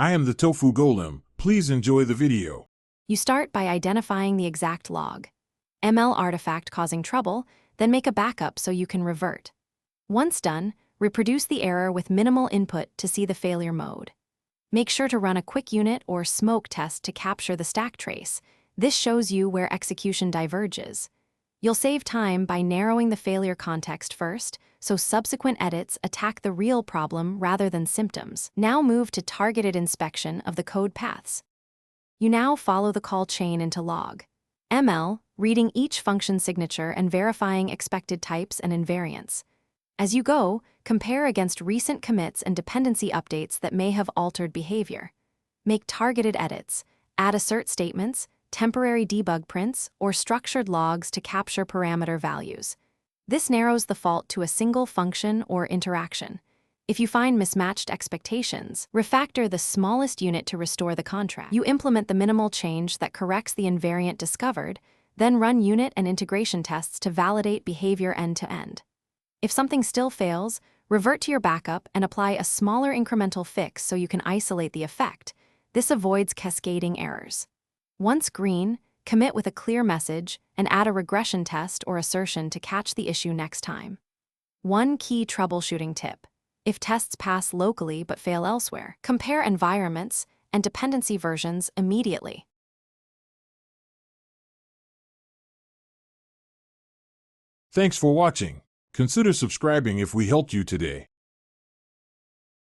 I am the Tofu Golem. Please enjoy the video. You start by identifying the exact log. ML artifact causing trouble, then make a backup so you can revert. Once done, reproduce the error with minimal input to see the failure mode. Make sure to run a quick unit or smoke test to capture the stack trace. This shows you where execution diverges. You'll save time by narrowing the failure context first, so subsequent edits attack the real problem rather than symptoms. Now move to targeted inspection of the code paths. You now follow the call chain into log. ML, reading each function signature and verifying expected types and invariants. As you go, compare against recent commits and dependency updates that may have altered behavior. Make targeted edits, add assert statements, temporary debug prints, or structured logs to capture parameter values. This narrows the fault to a single function or interaction. If you find mismatched expectations, refactor the smallest unit to restore the contract. You implement the minimal change that corrects the invariant discovered, then run unit and integration tests to validate behavior end-to-end. If something still fails, revert to your backup and apply a smaller incremental fix so you can isolate the effect. This avoids cascading errors. Once green, commit with a clear message and add a regression test or assertion to catch the issue next time. One key troubleshooting tip: if tests pass locally but fail elsewhere, compare environments and dependency versions immediately. Thanks for watching. Consider subscribing if we helped you today.